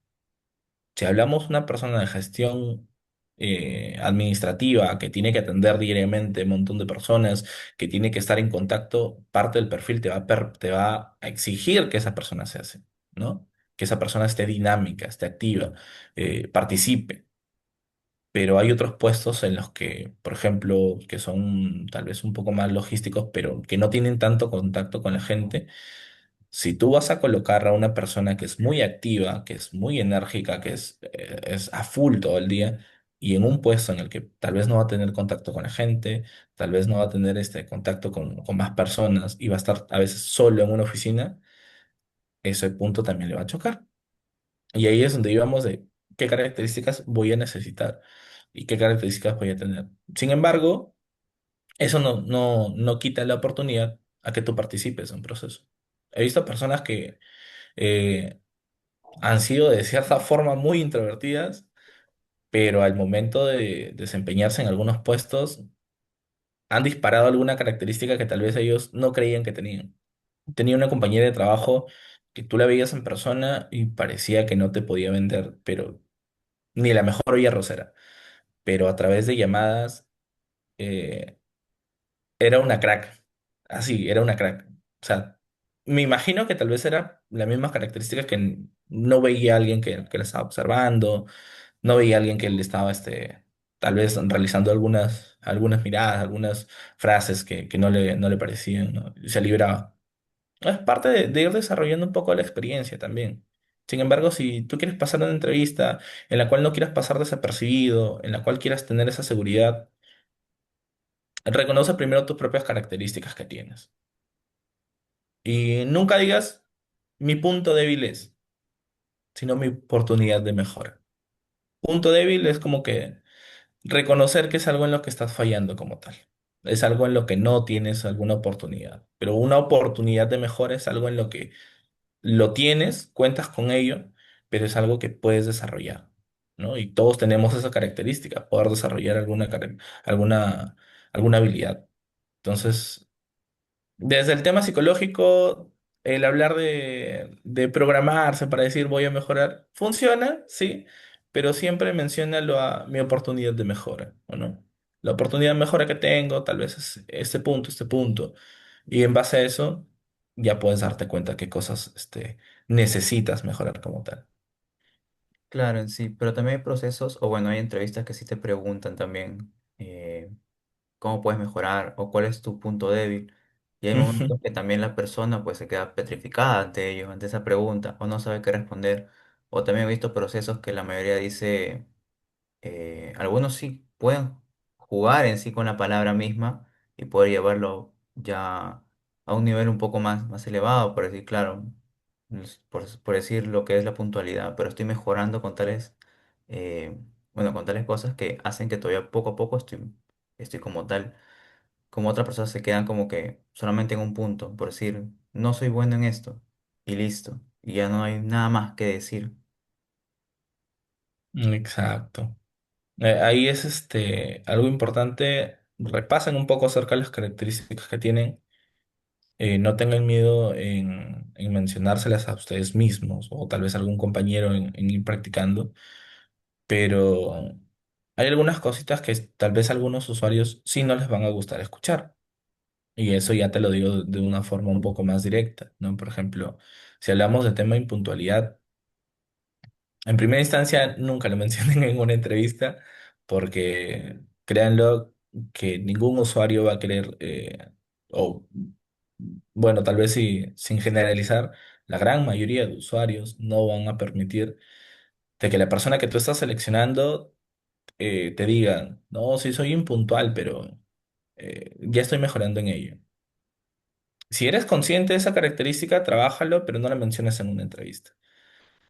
S2: Si hablamos de una persona de gestión administrativa que tiene que atender diariamente un montón de personas, que tiene que estar en contacto, parte del perfil te va a exigir que esa persona se hace, ¿no? Que esa persona esté dinámica, esté activa, participe. Pero hay otros puestos en los que, por ejemplo, que son tal vez un poco más logísticos, pero que no tienen tanto contacto con la gente. Si tú vas a colocar a una persona que es muy activa, que es muy enérgica, es a full todo el día, y en un puesto en el que tal vez no va a tener contacto con la gente, tal vez no va a tener este contacto con más personas y va a estar a veces solo en una oficina, ese punto también le va a chocar. Y ahí es donde íbamos de qué características voy a necesitar y qué características voy a tener. Sin embargo, eso no quita la oportunidad a que tú participes en un proceso. He visto personas que eh, han sido de cierta forma muy introvertidas, pero al momento de desempeñarse en algunos puestos han disparado alguna característica que tal vez ellos no creían que tenían. Tenía una compañera de trabajo que tú la veías en persona y parecía que no te podía vender, pero ni la mejor olla rosera, pero a través de llamadas eh, era una crack, así, era una crack. O sea, me imagino que tal vez era las mismas características que no veía a alguien que la estaba observando. No veía a alguien que le estaba, tal vez realizando algunas miradas, algunas frases que no le parecían, ¿no? Y se libraba. Es parte de ir desarrollando un poco la experiencia también. Sin embargo, si tú quieres pasar una entrevista en la cual no quieras pasar desapercibido, en la cual quieras tener esa seguridad, reconoce primero tus propias características que tienes. Y nunca digas mi punto débil es, sino mi oportunidad de mejora. Punto débil es como que reconocer que es algo en lo que estás fallando como tal. Es algo en lo que no tienes alguna oportunidad. Pero una oportunidad de mejora es algo en lo que lo tienes, cuentas con ello, pero es algo que puedes desarrollar, ¿no? Y todos tenemos esa característica, poder desarrollar alguna, alguna habilidad. Entonces, desde el tema psicológico, el hablar de programarse para decir voy a mejorar, funciona, sí, pero siempre menciónalo a mi oportunidad de mejora, ¿o no? La oportunidad de mejora que tengo, tal vez es este punto. Y en base a eso, ya puedes darte cuenta qué cosas, necesitas mejorar como tal.
S1: Claro, en sí, pero también hay procesos, o bueno, hay entrevistas que sí te preguntan también cómo puedes mejorar o cuál es tu punto débil. Y hay
S2: Ujú.
S1: momentos que también la persona pues se queda petrificada ante ellos, ante esa pregunta, o no sabe qué responder. O también he visto procesos que la mayoría dice, algunos sí pueden jugar en sí con la palabra misma y poder llevarlo ya a un nivel un poco más elevado, por decir, claro, por decir lo que es la puntualidad, pero estoy mejorando con bueno, con tales cosas que hacen que todavía poco a poco estoy como tal, como otras personas se quedan como que solamente en un punto, por decir, no soy bueno en esto y listo, y ya no hay nada más que decir.
S2: Exacto. Ahí es algo importante. Repasen un poco acerca de las características que tienen. No tengan miedo en mencionárselas a ustedes mismos o tal vez a algún compañero en ir practicando, pero hay algunas cositas que tal vez a algunos usuarios sí no les van a gustar escuchar. Y eso ya te lo digo de una forma un poco más directa, ¿no? Por ejemplo, si hablamos de tema de impuntualidad, en primera instancia nunca lo mencionen en una entrevista porque créanlo que ningún usuario va a querer, o bueno, tal vez sí, sin generalizar, la gran mayoría de usuarios no van a permitir de que la persona que tú estás seleccionando te diga, no, sí soy impuntual, pero ya estoy mejorando en ello. Si eres consciente de esa característica, trabájalo, pero no la menciones en una entrevista.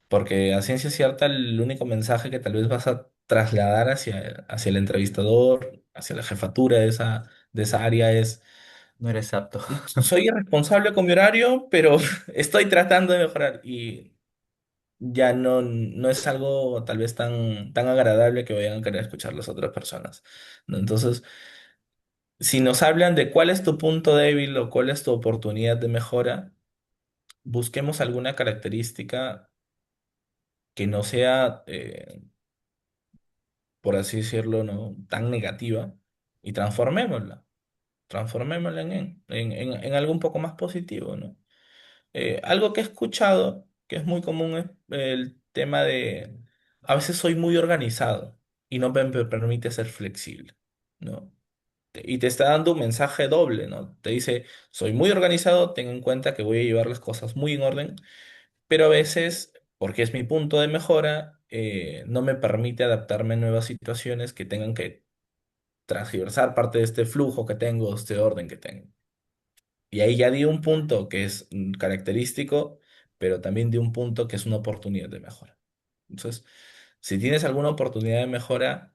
S2: Porque a ciencia cierta, el único mensaje que tal vez vas a trasladar hacia el entrevistador, hacia la jefatura de esa área es,
S1: No eres apto.
S2: soy irresponsable con mi horario, pero estoy tratando de mejorar. Y ya no es algo tal vez tan agradable que vayan a querer escuchar las otras personas, ¿no? Entonces, si nos hablan de cuál es tu punto débil o cuál es tu oportunidad de mejora, busquemos alguna característica que no sea, por así decirlo, no tan negativa y transformémosla en algo un poco más positivo, ¿no? Algo que he escuchado, que es muy común, es el tema de, a veces soy muy organizado y no me permite ser flexible, ¿no? Y te está dando un mensaje doble, ¿no? Te dice, soy muy organizado, ten en cuenta que voy a llevar las cosas muy en orden, pero a veces, porque es mi punto de mejora, no me permite adaptarme a nuevas situaciones que tengan que transgiversar parte de este flujo que tengo, este orden que tengo. Y ahí ya di un punto que es característico, pero también di un punto que es una oportunidad de mejora. Entonces, si tienes alguna oportunidad de mejora,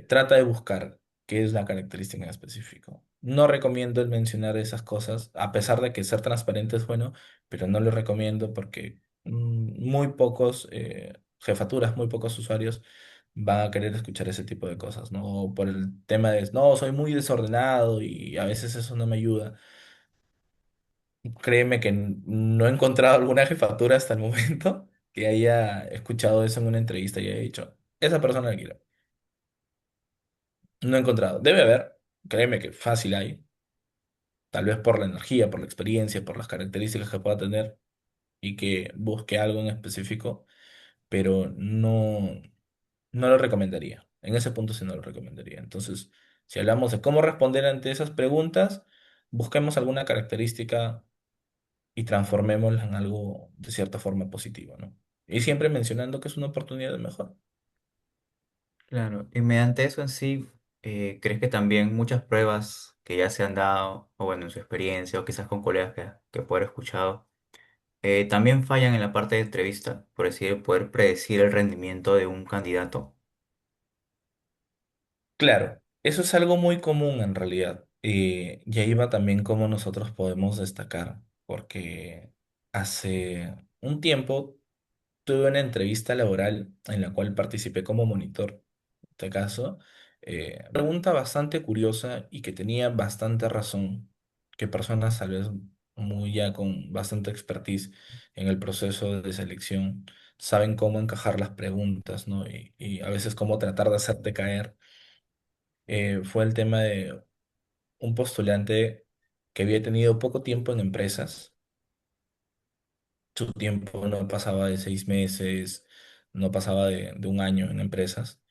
S2: trata de buscar qué es la característica en específico. No recomiendo el mencionar esas cosas, a pesar de que ser transparente es bueno, pero no lo recomiendo porque muy pocos jefaturas, muy pocos usuarios van a querer escuchar ese tipo de cosas, ¿no? Por el tema de, no, soy muy desordenado y a veces eso no me ayuda. Créeme que no he encontrado alguna jefatura hasta el momento que haya escuchado eso en una entrevista y haya dicho, esa persona la quiero. No he encontrado. Debe haber, créeme que fácil hay, tal vez por la energía, por la experiencia, por las características que pueda tener y que busque algo en específico, pero no lo recomendaría. En ese punto sí no lo recomendaría. Entonces, si hablamos de cómo responder ante esas preguntas, busquemos alguna característica y transformémosla en algo de cierta forma positivo, ¿no? Y siempre mencionando que es una oportunidad de mejora.
S1: Claro, y mediante eso en sí, ¿crees que también muchas pruebas que ya se han dado, o bueno, en su experiencia, o quizás con colegas que puedan haber escuchado, también fallan en la parte de entrevista, por decir, poder predecir el rendimiento de un candidato?
S2: Claro, eso es algo muy común en realidad. Y ahí va también cómo nosotros podemos destacar, porque hace un tiempo tuve una entrevista laboral en la cual participé como monitor. En este caso, pregunta bastante curiosa y que tenía bastante razón, que personas tal vez muy ya con bastante expertise en el proceso de selección saben cómo encajar las preguntas, ¿no? Y a veces cómo tratar de hacerte caer. Fue el tema de un postulante que había tenido poco tiempo en empresas. Su tiempo no pasaba de 6 meses, no pasaba de un año en empresas,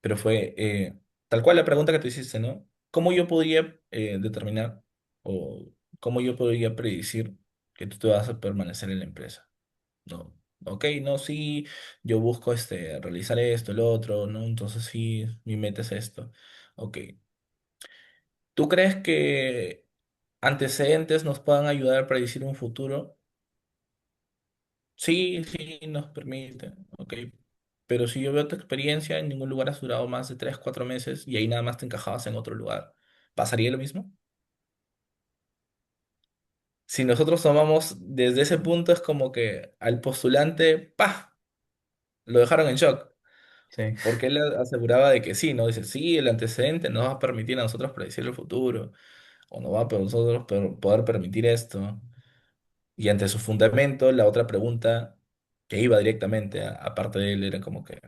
S2: pero fue tal cual la pregunta que tú hiciste, ¿no? ¿Cómo yo podría determinar? ¿O cómo yo podría predecir que tú te vas a permanecer en la empresa? No, ok, no, sí, yo busco realizar esto, lo otro, ¿no? Entonces sí, mi meta es esto. Ok. ¿Tú crees que antecedentes nos puedan ayudar a predecir un futuro? Sí, sí, nos permite, ok. Pero si yo veo tu experiencia, en ningún lugar has durado más de 3, 4 meses y ahí nada más te encajabas en otro lugar. ¿Pasaría lo mismo? Si nosotros tomamos desde ese punto, es como que al postulante, ¡pah! Lo dejaron en shock.
S1: Sí.
S2: Porque él aseguraba de que sí, ¿no? Dice, sí, el antecedente nos va a permitir a nosotros predecir el futuro, o nos va a nosotros poder permitir esto. Y ante su fundamento, la otra pregunta que iba directamente, aparte de él, era como que,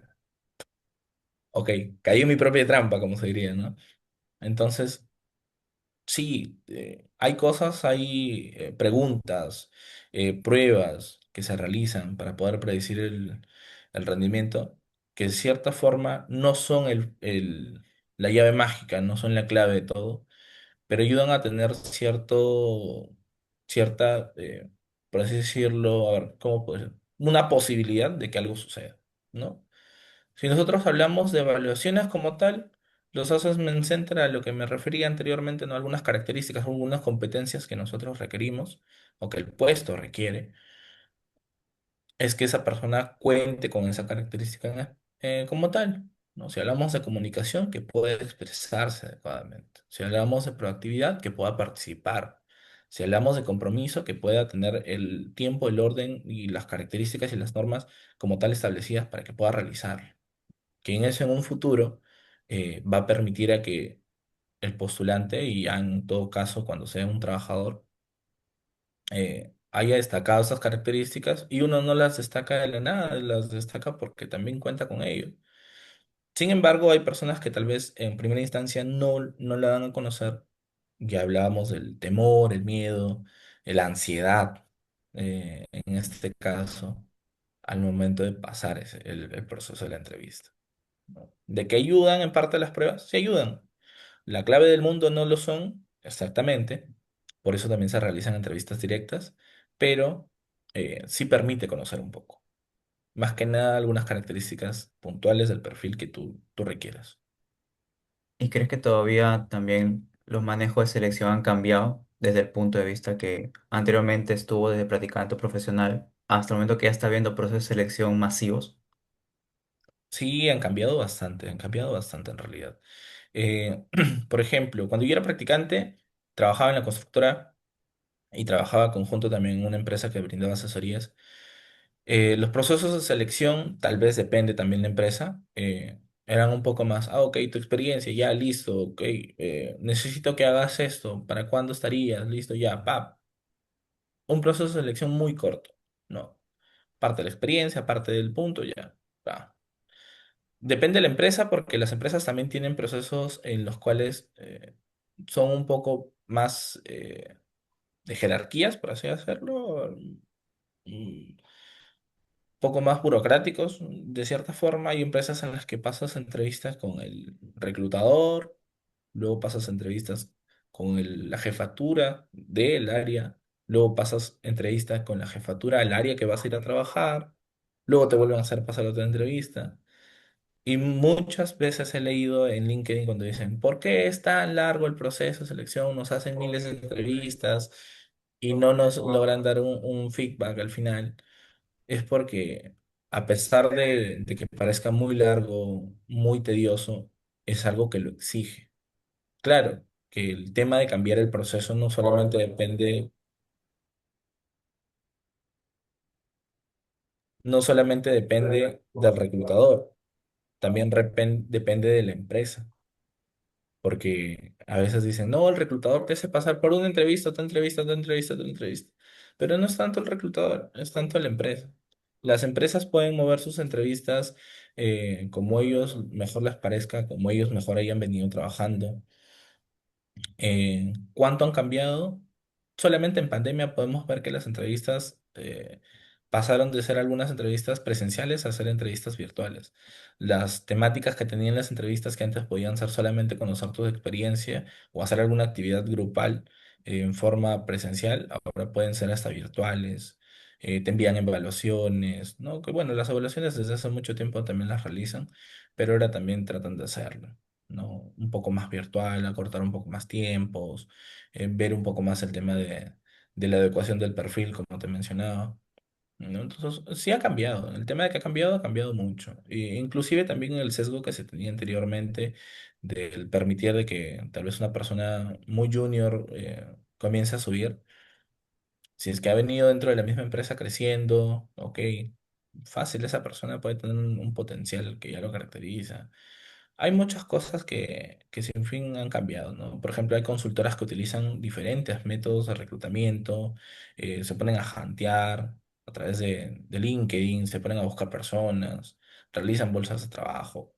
S2: ok, caí en mi propia trampa, como se diría, ¿no? Entonces, sí, hay cosas, hay preguntas, pruebas que se realizan para poder predecir el rendimiento, que de cierta forma no son la llave mágica, no son la clave de todo, pero ayudan a tener cierta, por así decirlo, a ver, ¿cómo puede ser? Una posibilidad de que algo suceda, ¿no? Si nosotros hablamos de evaluaciones como tal, los Assessment Center, a lo que me refería anteriormente, ¿no? Algunas características, algunas competencias que nosotros requerimos o que el puesto requiere, es que esa persona cuente con esa característica como tal, ¿no? Si hablamos de comunicación, que pueda expresarse adecuadamente. Si hablamos de proactividad, que pueda participar. Si hablamos de compromiso, que pueda tener el tiempo, el orden y las características y las normas como tal establecidas para que pueda realizar, que en eso en un futuro va a permitir a que el postulante, y ya en todo caso cuando sea un trabajador, haya destacado esas características y uno no las destaca de la nada, las destaca porque también cuenta con ello. Sin embargo, hay personas que tal vez en primera instancia no la dan a conocer. Ya hablábamos del temor, el miedo, la ansiedad, en este caso, al momento de pasar el proceso de la entrevista. ¿No? ¿De qué ayudan en parte las pruebas? Sí ayudan. La clave del mundo no lo son exactamente, por eso también se realizan entrevistas directas, pero sí permite conocer un poco. Más que nada algunas características puntuales del perfil que tú requieras.
S1: ¿Y crees que todavía también los manejos de selección han cambiado desde el punto de vista que anteriormente estuvo desde practicante profesional hasta el momento que ya está viendo procesos de selección masivos?
S2: Sí, han cambiado bastante en realidad. Por ejemplo, cuando yo era practicante, trabajaba en la constructora y trabajaba conjunto también en una empresa que brindaba asesorías. Los procesos de selección, tal vez depende también la empresa, eran un poco más, ok, tu experiencia, ya, listo, ok, necesito que hagas esto, ¿para cuándo estarías? Listo, ya, pap. Un proceso de selección muy corto, ¿no? Parte de la experiencia, parte del punto, ya, va. Depende de la empresa porque las empresas también tienen procesos en los cuales son un poco más de jerarquías, por así decirlo, un poco más burocráticos. De cierta forma, hay empresas en las que pasas entrevistas con el reclutador, luego pasas entrevistas con la jefatura del área, luego pasas entrevistas con la jefatura del área que vas a ir a trabajar, luego te vuelven a hacer pasar otra entrevista. Y muchas veces he leído en LinkedIn cuando dicen, ¿por qué es tan largo el proceso de selección? Nos hacen miles de entrevistas y no nos logran dar un feedback al final. Es porque a pesar de que parezca muy largo, muy tedioso, es algo que lo exige. Claro, que el tema de cambiar el proceso no solamente depende del reclutador, también depende de la empresa. Porque a veces dicen, no, el reclutador te hace pasar por una entrevista, otra entrevista, otra entrevista, otra entrevista. Pero no es tanto el reclutador, es tanto la empresa. Las empresas pueden mover sus entrevistas como ellos mejor les parezca, como ellos mejor hayan venido trabajando. ¿Cuánto han cambiado? Solamente en pandemia podemos ver que las entrevistas pasaron de ser algunas entrevistas presenciales a ser entrevistas virtuales. Las temáticas que tenían las entrevistas que antes podían ser solamente conocer tu experiencia o hacer alguna actividad grupal, en forma presencial, ahora pueden ser hasta virtuales. Te envían evaluaciones, ¿no? Que bueno, las evaluaciones desde hace mucho tiempo también las realizan, pero ahora también tratan de hacerlo, ¿no? Un poco más virtual, acortar un poco más tiempos, ver un poco más el tema de la adecuación del perfil, como te mencionaba. ¿No? Entonces, sí ha cambiado. El tema de que ha cambiado mucho. Inclusive también el sesgo que se tenía anteriormente del permitir de que tal vez una persona muy junior comience a subir. Si es que ha venido dentro de la misma empresa creciendo, ok, fácil, esa persona puede tener un potencial que ya lo caracteriza. Hay muchas cosas que sin fin han cambiado, ¿no? Por ejemplo, hay consultoras que utilizan diferentes métodos de reclutamiento, se ponen a hantear a través de LinkedIn, se ponen a buscar personas, realizan bolsas de trabajo.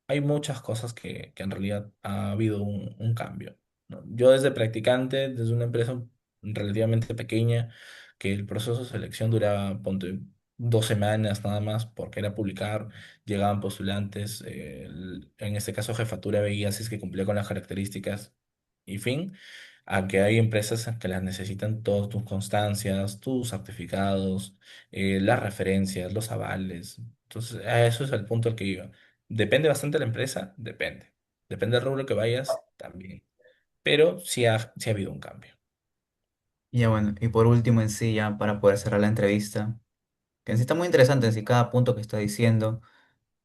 S2: Hay muchas cosas que en realidad ha habido un cambio, ¿no? Yo desde practicante, desde una empresa relativamente pequeña, que el proceso de selección duraba, ponte, 2 semanas nada más, porque era publicar, llegaban postulantes, en este caso jefatura veía si es que cumplía con las características y fin, a que hay empresas que las necesitan todas tus constancias, tus certificados, las referencias, los avales. Entonces, a eso es el punto al que iba. Depende bastante de la empresa, depende. Depende del rubro que vayas, también. Pero sí ha habido un cambio.
S1: Y ya bueno, y por último en sí, ya para poder cerrar la entrevista, que en sí está muy interesante en sí cada punto que está diciendo,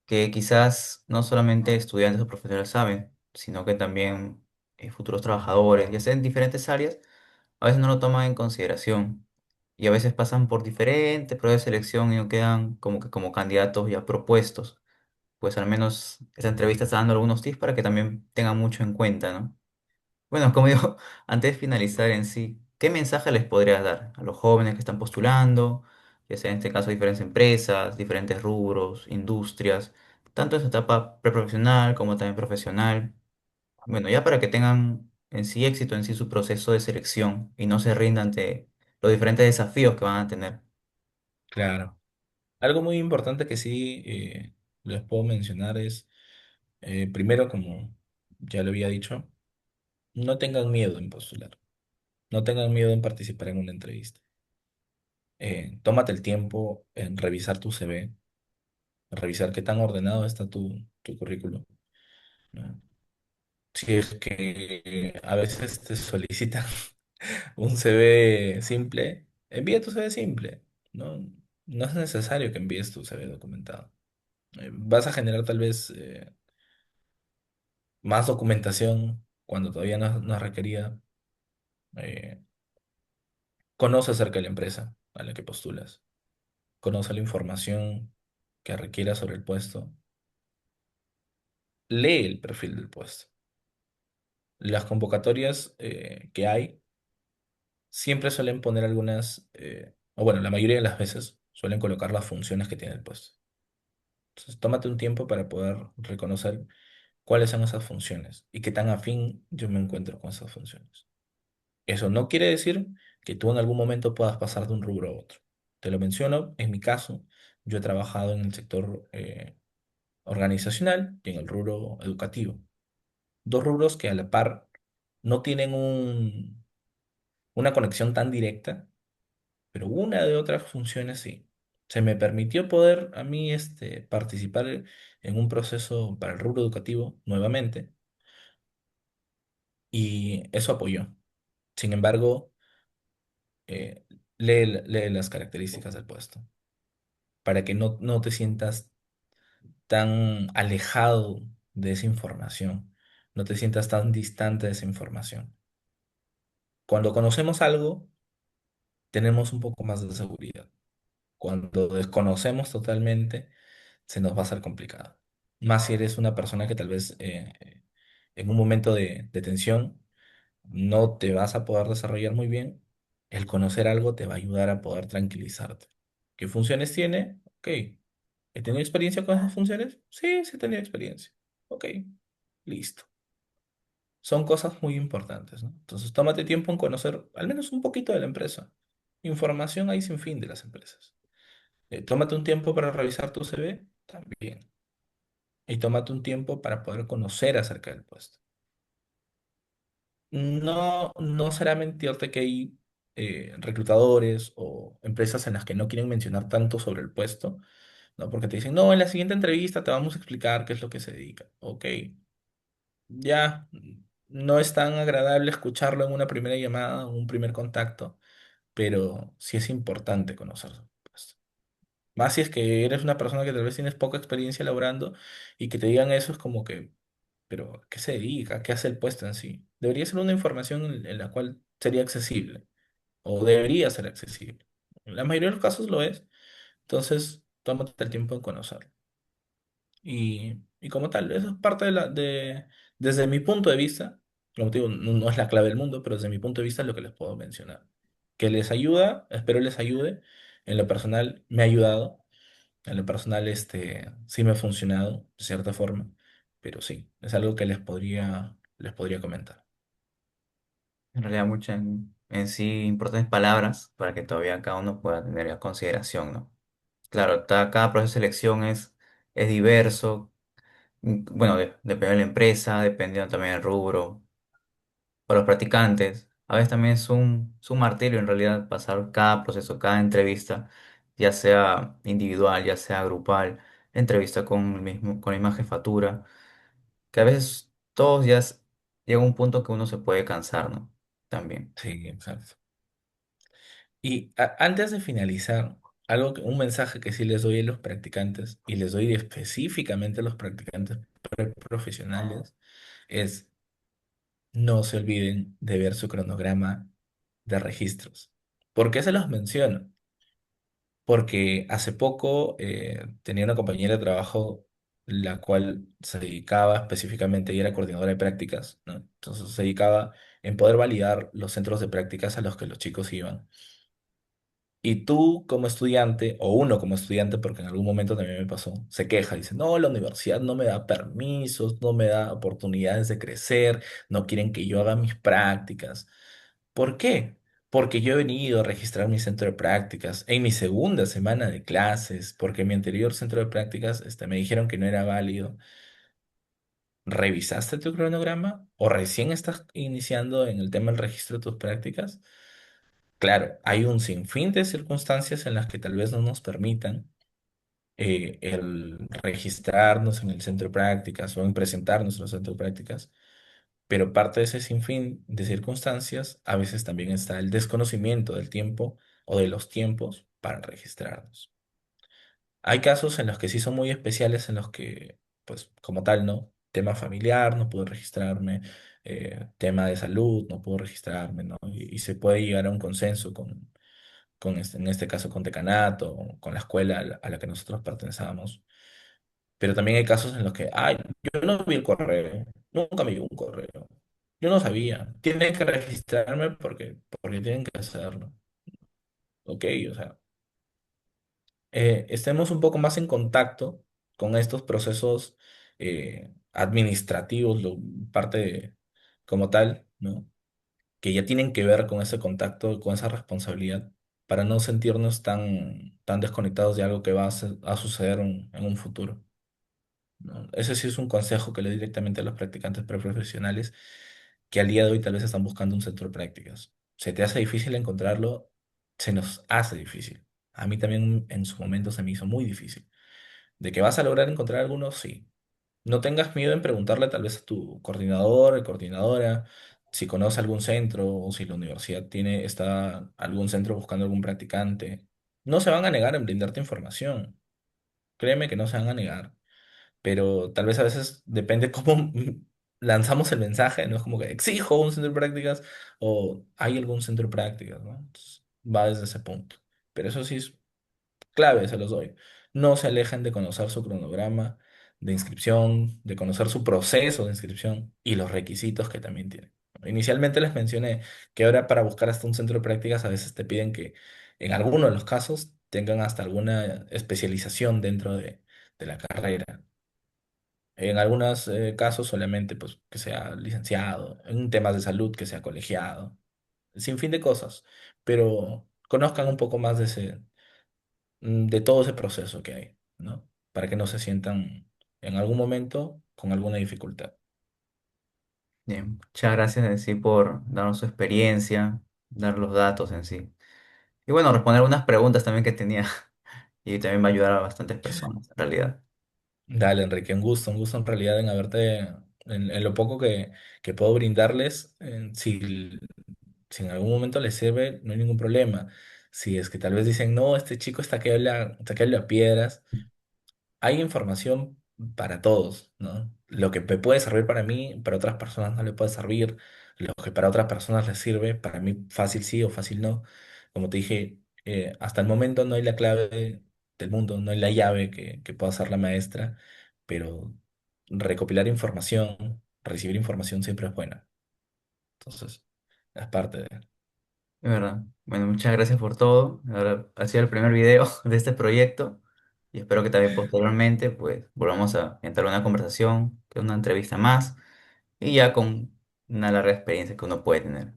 S1: que quizás no solamente estudiantes o profesores saben, sino que también futuros trabajadores, ya sea en diferentes áreas, a veces no lo toman en consideración y a veces pasan por diferentes pruebas de selección y no quedan como que como candidatos ya propuestos. Pues al menos esa entrevista está dando algunos tips para que también tengan mucho en cuenta, ¿no? Bueno, como digo, antes de finalizar en sí, ¿qué mensaje les podrías dar a los jóvenes que están postulando, ya sea en este caso diferentes empresas, diferentes rubros, industrias, tanto en su etapa preprofesional como también profesional? Bueno, ya para que tengan en sí éxito en sí su proceso de selección y no se rindan ante los diferentes desafíos que van a tener.
S2: Claro. Algo muy importante que sí les puedo mencionar es, primero, como ya lo había dicho, no tengan miedo en postular. No tengan miedo en participar en una entrevista. Tómate el tiempo en revisar tu CV, revisar qué tan ordenado está tu currículum, ¿no? Si es que a veces te solicitan un CV simple, envía tu CV simple. No, no es necesario que envíes tu CV documentado. Vas a generar tal vez más documentación cuando todavía no es requerida. Eh, Conoce acerca de la empresa a la que postulas. Conoce la información que requiera sobre el puesto. Lee el perfil del puesto. Las convocatorias que hay siempre suelen poner algunas, o bueno, la mayoría de las veces suelen colocar las funciones que tiene el puesto. Entonces, tómate un tiempo para poder reconocer cuáles son esas funciones y qué tan afín yo me encuentro con esas funciones. Eso no quiere decir que tú en algún momento puedas pasar de un rubro a otro. Te lo menciono, en mi caso, yo he trabajado en el sector organizacional y en el rubro educativo. Dos rubros que a la par no tienen una conexión tan directa, pero una de otras funciones sí. Se me permitió poder a mí participar en un proceso para el rubro educativo nuevamente y eso apoyó. Sin embargo, eh, lee las características del puesto para que no te sientas tan alejado de esa información, no te sientas tan distante de esa información. Cuando conocemos algo, tenemos un poco más de seguridad. Cuando desconocemos totalmente, se nos va a hacer complicado. Más si eres una persona que tal vez en un momento de tensión no te vas a poder desarrollar muy bien, el conocer algo te va a ayudar a poder tranquilizarte. ¿Qué funciones tiene? Ok. ¿He tenido experiencia con esas funciones? Sí, sí he tenido experiencia. Ok, listo. Son cosas muy importantes, ¿no? Entonces, tómate tiempo en conocer al menos un poquito de la empresa. Información hay sin fin de las empresas. Tómate un tiempo para revisar tu CV también. Y tómate un tiempo para poder conocer acerca del puesto. no será mentirte que hay reclutadores o empresas en las que no quieren mencionar tanto sobre el puesto, ¿no? Porque te dicen, no, en la siguiente entrevista te vamos a explicar qué es lo que se dedica. Ok, ya no es tan agradable escucharlo en una primera llamada o un primer contacto, pero sí es importante conocer su puesto. Más si es que eres una persona que tal vez tienes poca experiencia laborando y que te digan eso es como que, pero ¿qué se dedica? ¿Qué hace el puesto en sí? Debería ser una información en la cual sería accesible o debería ser accesible. En la mayoría de los casos lo es, entonces tómate el tiempo en conocerlo. Y como tal, eso es parte desde mi punto de vista, como te digo, no es la clave del mundo, pero desde mi punto de vista es lo que les puedo mencionar. Que les ayuda, espero les ayude. En lo personal me ha ayudado. En lo personal, sí me ha funcionado de cierta forma, pero sí, es algo que les podría comentar.
S1: En realidad, muchas en sí importantes palabras para que todavía cada uno pueda tener en consideración, ¿no? Claro, cada proceso de selección es diverso. Bueno, depende de la empresa, dependiendo también del rubro. Para los practicantes, a veces también es un martirio en realidad pasar cada proceso, cada entrevista, ya sea individual, ya sea grupal, entrevista con la misma jefatura, que a veces todos llega un punto que uno se puede cansar, ¿no? También.
S2: Sí, exacto. Y antes de finalizar, un mensaje que sí les doy a los practicantes, y les doy específicamente a los practicantes profesionales, es no se olviden de ver su cronograma de registros. ¿Por qué se los menciono? Porque hace poco tenía una compañera de trabajo la cual se dedicaba específicamente, y era coordinadora de prácticas, ¿no? Entonces se dedicaba en poder validar los centros de prácticas a los que los chicos iban. Y tú como estudiante, o uno como estudiante, porque en algún momento también me pasó, se queja, dice, no, la universidad no me da permisos, no me da oportunidades de crecer, no quieren que yo haga mis prácticas. ¿Por qué? Porque yo he venido a registrar mi centro de prácticas en mi segunda semana de clases, porque mi anterior centro de prácticas, me dijeron que no era válido. ¿Revisaste tu cronograma o recién estás iniciando en el tema del registro de tus prácticas? Claro, hay un sinfín de circunstancias en las que tal vez no nos permitan el registrarnos en el centro de prácticas o en presentarnos en el centro de prácticas, pero parte de ese sinfín de circunstancias a veces también está el desconocimiento del tiempo o de los tiempos para registrarnos. Hay casos en los que sí son muy especiales, en los que, pues, como tal, ¿no? Tema familiar, no puedo registrarme, tema de salud, no puedo registrarme, ¿no? Y se puede llegar a un consenso en este caso con decanato, o con la escuela a la que nosotros pertenecemos. Pero también hay casos en los que, ay, yo no vi el correo, nunca me llegó un correo, yo no sabía, tienen que registrarme porque tienen que hacerlo. Ok, o sea, estemos un poco más en contacto con estos procesos administrativos, como tal, ¿no? Que ya tienen que ver con ese contacto, con esa responsabilidad, para no sentirnos tan desconectados de algo que va a suceder en un futuro, ¿no? Ese sí es un consejo que le doy directamente a los practicantes preprofesionales que al día de hoy tal vez están buscando un centro de prácticas. ¿Se te hace difícil encontrarlo? Se nos hace difícil. A mí también en su momento se me hizo muy difícil. ¿De que vas a lograr encontrar alguno? Sí. No tengas miedo en preguntarle tal vez a tu coordinador, coordinadora, si conoce algún centro o si la universidad está algún centro buscando algún practicante. No se van a negar en brindarte información. Créeme que no se van a negar, pero tal vez a veces depende cómo lanzamos el mensaje, no es como que exijo un centro de prácticas o hay algún centro de prácticas, ¿no? Entonces, va desde ese punto. Pero eso sí es clave, se los doy. No se alejen de conocer su cronograma de inscripción, de conocer su proceso de inscripción y los requisitos que también tiene. Inicialmente les mencioné que ahora para buscar hasta un centro de prácticas a veces te piden que en algunos de los casos tengan hasta alguna especialización dentro de la carrera. En algunos casos solamente pues, que sea licenciado, en temas de salud que sea colegiado, sin fin de cosas, pero conozcan un poco más de todo ese proceso que hay, ¿no? Para que no se sientan en algún momento con alguna dificultad.
S1: Bien, muchas gracias en sí por darnos su experiencia, dar los datos en sí. Y bueno, responder unas preguntas también que tenía y también va a ayudar a bastantes personas en realidad.
S2: Dale, Enrique, un gusto en realidad en haberte, en lo poco que puedo brindarles, si en algún momento les sirve, no hay ningún problema. Si es que tal vez dicen, no, este chico está que habla piedras, hay información para todos, ¿no? Lo que me puede servir para mí, para otras personas no le puede servir. Lo que para otras personas les sirve, para mí fácil sí o fácil no. Como te dije, hasta el momento no hay la clave del mundo, no hay la llave que pueda ser la maestra, pero recopilar información, recibir información siempre es buena. Entonces, es parte de...
S1: De verdad. Bueno, muchas gracias por todo. Ahora ha sido el primer video de este proyecto y espero que también posteriormente pues volvamos a entrar a una conversación, que una entrevista más y ya con una larga experiencia que uno puede tener.